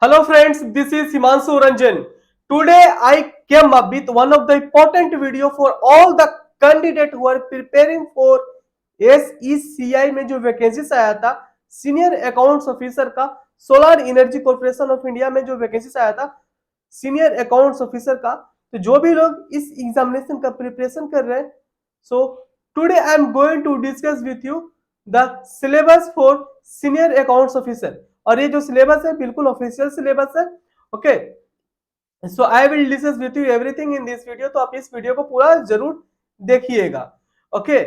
Hello friends, this is Himanshu Ranjan. Today I came up with one of the important video for all the candidate who are preparing for SECI में जो vacancies आया था senior accounts officer का, solar energy corporation of India में जो vacancies आया था senior accounts officer का। तो जो भी लोग इस एग्जामिनेशन का प्रिपरेशन कर रहे हैं, so today I am going to discuss with you the syllabus for senior accounts officer. और ये जो सिलेबस है बिल्कुल ऑफिशियल सिलेबस है। Okay, so I will discuss with you everything in this video. तो आप इस वीडियो को पूरा जरूर देखिएगा। ओके,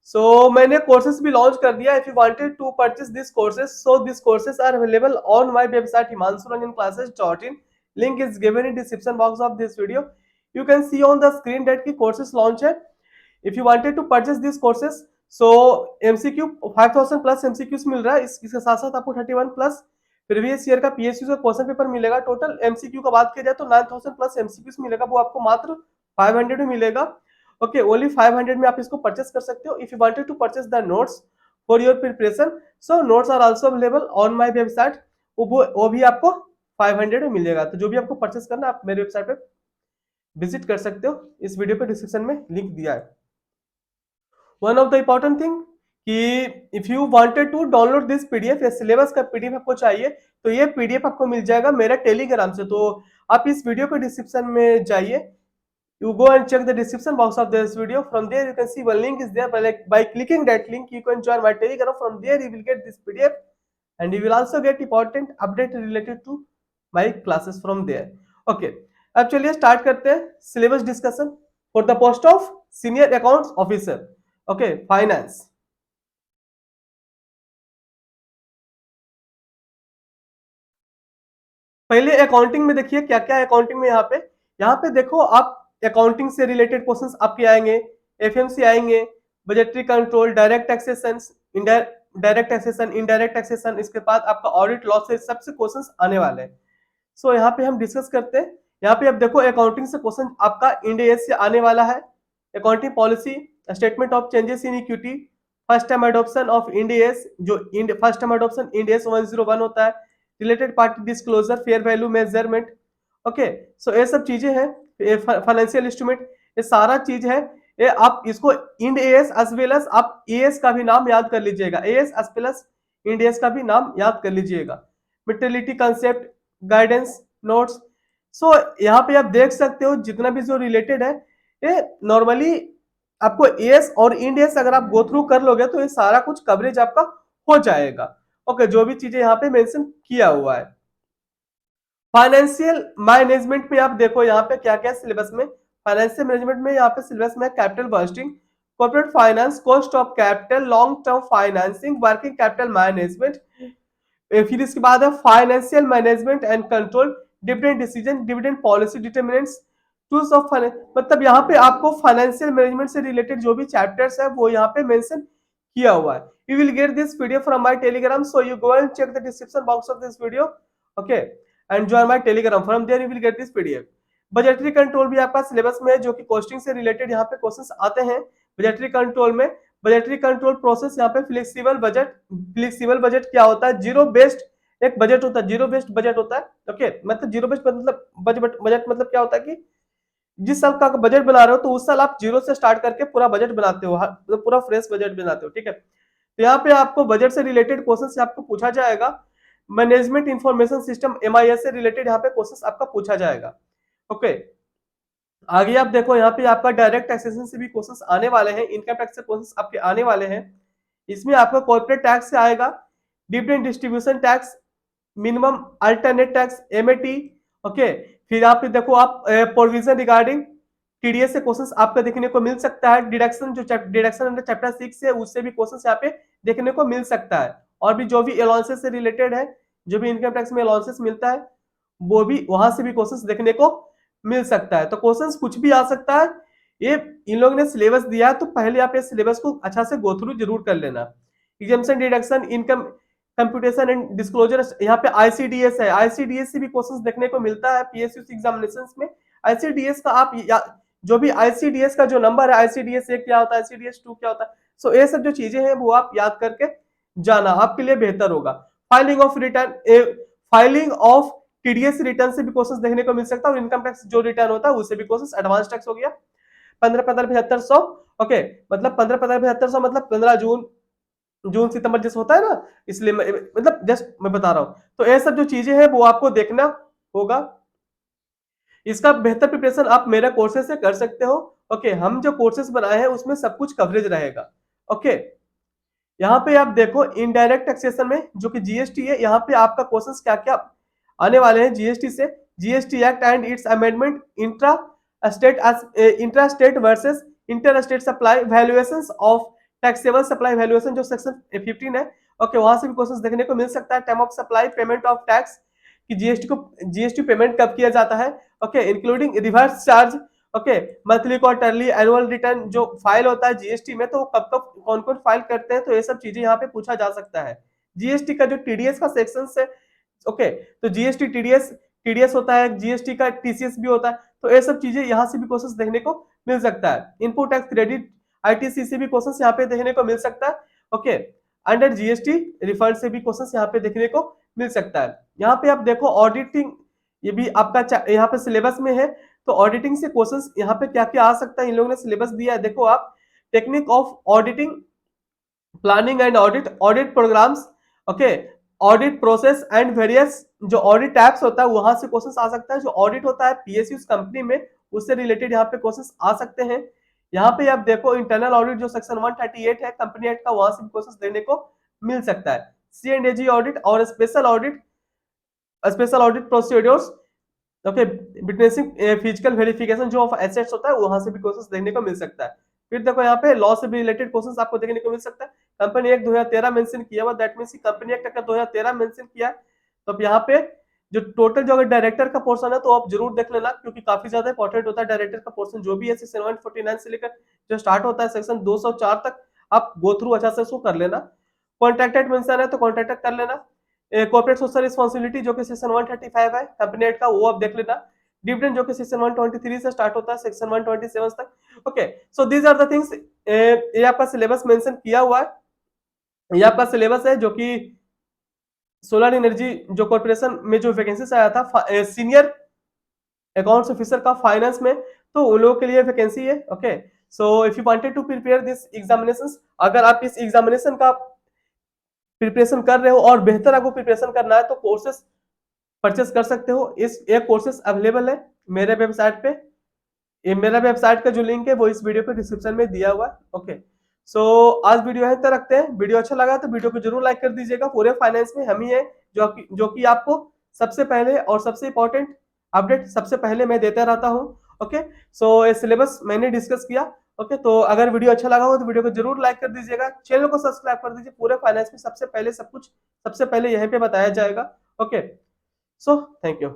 सो मैंने कोर्सेज भी लॉन्च कर दिया। If you wanted to purchase this courses, so this courses are available on my website himanshuranjanclasses.in. Link is given in description box of this video. You can see on the screen that की courses launch है। If you wanted to purchase this courses, so MCQ 5000 plus MCQs मिल रहा है। इसके साथ साथ आपको 31 plus previous year का पीएसयू का क्वेश्चन पेपर मिलेगा। टोटल एमसीक्यू का बात किया जाए तो 9000 प्लस एमसीक्यूज मिलेगा, वो आपको मात्र 500 में मिलेगा। ओके, ओनली 500 में आप इसको परचेस कर सकते हो। If you wanted to purchase the notes for your preparation, so notes are also available on my website. वो भी आपको 500 में मिलेगा। तो जो भी आपको परचेस करना है आप मेरे वेबसाइट पे विजिट कर सकते हो। इस वीडियो पे डिस्क्रिप्शन में लिंक दिया है। One of the important thing कि if you wanted to download this PDF या सिलेबस का पीडीएफ आपको चाहिए, तो ये पीडीएफ आपको मिल जाएगा मेरा टेलीग्राम से। तो आप इस वीडियो के डिस्क्रिप्शन में जाइए, you go and check the description box of this video. From there you can see one link is there, by clicking that link you can join my telegram. From there you will get this pdf and you will also get important update related to my classes from there. Okay, अब चलिए start करते हैं syllabus discussion for the post of senior accounts officer. Okay, finance. पहले accounting में देखिए क्या क्या accounting में यहाँ पे देखो आप अकाउंटिंग से रिलेटेड क्वेश्चंस आपके आएंगे, एफएमसी आएंगे, budgetary control, direct taxation, direct taxation, indirect taxation, इसके बाद आपका ऑडिट लॉ से सबसे क्वेश्चंस आने वाले हैं। सो यहाँ पे हम डिस्कस करते हैं। यहाँ पे आप देखो अकाउंटिंग से क्वेश्चन आपका इंड एस से आने वाला है। Accounting policy, statement of changes in equity, first time adoption of Ind S, जो first time adoption Ind S 101 होता है, related party disclosure, fair value measurement. Okay, so ये सब चीजें हैं। फाइनेंशियल इंस्ट्रूमेंट, ये सारा चीज है। ये आप इसको Ind S as well as आप एएस का भी नाम याद कर लीजिएगा, AS as well as Ind S का भी नाम याद कर लीजिएगा। Materiality concept, guidance notes. So यहाँ पे आप देख सकते हो जितना भी जो रिलेटेड है, ये नॉर्मली आपको एएस और इंड एस अगर आप गो थ्रू कर लोगे तो ये सारा कुछ कवरेज आपका हो जाएगा। ओके, जो भी चीजें यहाँ पे मेंशन किया हुआ है। फाइनेंशियल मैनेजमेंट में आप देखो यहाँ पे क्या क्या सिलेबस में, फाइनेंशियल मैनेजमेंट में यहाँ पे सिलेबस में capital budgeting, corporate finance, cost of capital, long term financing, working capital management. फिर इसके बाद है financial management and control, dividend decision, dividend policy determinants, tools of finance. मतलब यहाँ पे आपको फाइनेंशियल मैनेजमेंट से रिलेटेड जो भी चैप्टर्स है वो यहाँ पे मेंशन किया हुआ है। You will get this PDF from my Telegram, so you go and check the description box of this video, okay, and join my Telegram. From there you will get this PDF. Budgetary control भी आपका syllabus में है, जो कि costing से related यहाँ पे questions आते हैं बजटरी कंट्रोल में। बजटरी कंट्रोल प्रोसेस यहाँ पे फ्लेक्सिबल बजट, फ्लेक्सिबल बजट क्या होता है, जीरो बेस्ड एक बजट होता है, जीरो बेस्ड बजट होता है। ओके, मतलब जीरो बेस्ड मतलब बजट मतलब क्या होता है कि जिस साल का बजट बना रहे हो तो उस साल आप जीरो से स्टार्ट करके पूरा बजट बनाते हो, मतलब पूरा फ्रेश बजट बनाते हो। ठीक है, तो यहाँ पे आपको बजट से रिलेटेड क्वेश्चन से आपको पूछा जाएगा। मैनेजमेंट इंफॉर्मेशन सिस्टम एमआईएस से रिलेटेड यहाँ पे क्वेश्चन आपका पूछा जाएगा। ओके, आगे आप देखो यहाँ पे आपका डायरेक्ट टैक्सेशन से भी क्वेश्चंस आने वाले हैं, इनकम टैक्स से क्वेश्चंस आपके आने वाले हैं। इसमें आपका कॉर्पोरेट टैक्स से आएगा, dividend distribution tax, minimum alternate tax MAT. Okay, फिर यहाँ पे देखो आप प्रोविजन रिगार्डिंग टीडीएस से क्वेश्चंस आपका देखने को मिल सकता है। डिडक्शन जो डिडक्शन अंडर चैप्टर 6 है उससे भी क्वेश्चंस यहाँ पे देखने को मिल सकता है। और भी जो भी अलाउंसेस से रिलेटेड है, जो भी इनकम टैक्स में अलाउंसेस मिलता है वो भी वहां से भी क्वेश्चंस देखने को मिल सकता है। तो क्वेश्चंस कुछ भी आ सकता है। ये इन लोगों ने सिलेबस दिया है तो पहले आप ये सिलेबस को अच्छा से गो थ्रू जरूर कर लेना। Exemption, deduction, income computation and disclosure, यहाँ पे आईसीडीएस है, आईसीडीएस से भी क्वेश्चंस देखने को मिलता है पीएसयू एग्जामिनेशंस में। आईसीडीएस का आप जो भी आईसीडीएस का जो नंबर है, आईसीडीएस 1 क्या होता है, आईसीडीएस 2 क्या होता है, सो ये सब जो चीजें हैं वो आप याद करके जाना, आपके लिए बेहतर होगा। Filing of return, filing of TDS return से भी क्वेश्चन देखने को मिल सकता है, और इनकम टैक्स जो रिटर्न होता है उससे भी क्वेश्चन, एडवांस टैक्स हो गया 15-15-7500। ओके, मतलब 15-15-7500 मतलब 15 जून सितंबर जैसे होता है ना, इसलिए मतलब जस्ट मैं बता रहा हूं। तो ये सब जो चीजें हैं वो आपको देखना होगा। इसका बेहतर प्रिपरेशन आप मेरे कोर्सेज से कर सकते हो। ओके, हम जो कोर्सेज बनाए हैं उसमें सब कुछ कवरेज रहेगा। ओके, यहाँ पे आप देखो इनडायरेक्ट टैक्सेशन में जो कि जीएसटी है, यहाँ पे आपका क्वेश्चंस क्या क्या आने वाले हैं जीएसटी से। GST act and it's amendment, intra state versus inter state supply valuations of taxable supply valuation, जो सेक्शन 15 है। ओके, वहां से भी क्वेश्चंस देखने को मिल सकता है। Time of supply, payment of tax, कि जीएसटी पेमेंट कब किया जाता है। Okay, including reverse charge. Okay, monthly, quarterly, annual return जो फाइल होता है जीएसटी में, तो कब कब कौन कौन फाइल करते हैं, तो ये सब चीजें यहाँ पे पूछा जा सकता है। जीएसटी का जो टीडीएस का सेक्शन है, ओके, तो जीएसटी टीडीएस टीडीएस होता है, जीएसटी का टीसीएस भी होता है, तो ये सब चीजें यहाँ से भी क्वेश्चंस देखने को मिल सकता है। इनपुट टैक्स क्रेडिट, आईटीसी से भी क्वेश्चंस यहाँ पे देखने को मिल सकता है। ओके, अंडर जीएसटी रिफंड से भी क्वेश्चंस यहाँ पे देखने को मिल सकता है। यहाँ पे आप देखो ऑडिटिंग, ये भी आपका यहाँ पे सिलेबस में है, तो ऑडिटिंग से क्वेश्चंस यहाँ पे क्या क्या आ सकता है, इन लोगों ने सिलेबस दिया है। देखो आप, technique of auditing, planning and audit, audit programs, okay, audit process and various जो ऑडिट एप्स होता है वहां से क्वेश्चंस आ सकता है। जो ऑडिट होता है पीएसयू कंपनी में, उससे रिलेटेड यहाँ पे क्वेश्चंस आ सकते हैं। यहाँ पे आप देखो इंटरनल ऑडिट जो सेक्शन 138 है कंपनी एक्ट का, वहां से भी क्वेश्चंस देखने को मिल सकता है। सी&एजी ऑडिट और special audit procedures, okay, witnessing physical verification जो ऑफ एसेट्स होता है, वहां से भी क्वेश्चंस देखने को मिल सकता है। फिर देखो यहाँ पे लॉ से भी रिलेटेड क्वेश्चंस आपको देखने को मिल सकता है। कंपनी एक्ट 2013 मेंशन किया हुआ, दैट मींस कंपनी एक्ट का 2013 मेंशन किया है। तो अब यहाँ पे जो टोटल जो अगर डायरेक्टर का पोर्शन है तो आप जरूर देख लेना, क्योंकि काफी ज्यादा इंपॉर्टेंट होता है डायरेक्टर का पोर्शन, जो भी है सेक्शन 149 से लेकर जो स्टार्ट होता है सेक्शन 204 तक, आप गो थ्रू अच्छा से उसको कर लेना। कॉन्ट्रैक्टेड मेंशन है तो कॉन्ट्रैक्टेड कर लेना। कॉर्पोरेट सोशल रिस्पांसिबिलिटी जो कि सेक्शन 135 है कंपनी एक्ट का, वो आप देख लेना। डिविडेंड जो कि सेक्शन 123 से स्टार्ट होता है सेक्शन 127 तक। Okay, so these are the things, ये आपका सिलेबस मेंशन किया हुआ है। ये आपका सिलेबस है जो कि सोलर एनर्जी जो कॉर्पोरेशन में जो वैकेंसीज आया था सीनियर अकाउंट्स ऑफिसर का फाइनेंस में, तो उन लोगों के लिए वैकेंसी है। Okay, so if you wanted to prepare this examinations, अगर आप इस एग्जामिनेशन का प्रिपरेशन कर रहे हो और बेहतर आपको प्रिपरेशन करना है, तो कोर्सेस परचेस कर सकते हो। इस एक कोर्सेस अवेलेबल है मेरे वेबसाइट पे। ये मेरा वेबसाइट का जो लिंक है वो इस वीडियो पे डिस्क्रिप्शन में दिया हुआ है। ओके, सो आज वीडियो यहीं तक रखते हैं। वीडियो अच्छा लगा तो वीडियो को जरूर लाइक कर दीजिएगा। पूरे फाइनेंस में हम ही है जो कि आपको सबसे पहले और सबसे इंपॉर्टेंट अपडेट सबसे पहले मैं देता रहता हूँ। ओके, सो ये सिलेबस मैंने डिस्कस किया। ओके, तो अगर वीडियो अच्छा लगा हो तो वीडियो को जरूर लाइक कर दीजिएगा, चैनल को सब्सक्राइब कर दीजिए। पूरे फाइनेंस में सबसे पहले सब कुछ सबसे पहले यहीं पे बताया जाएगा। Okay, so thank you.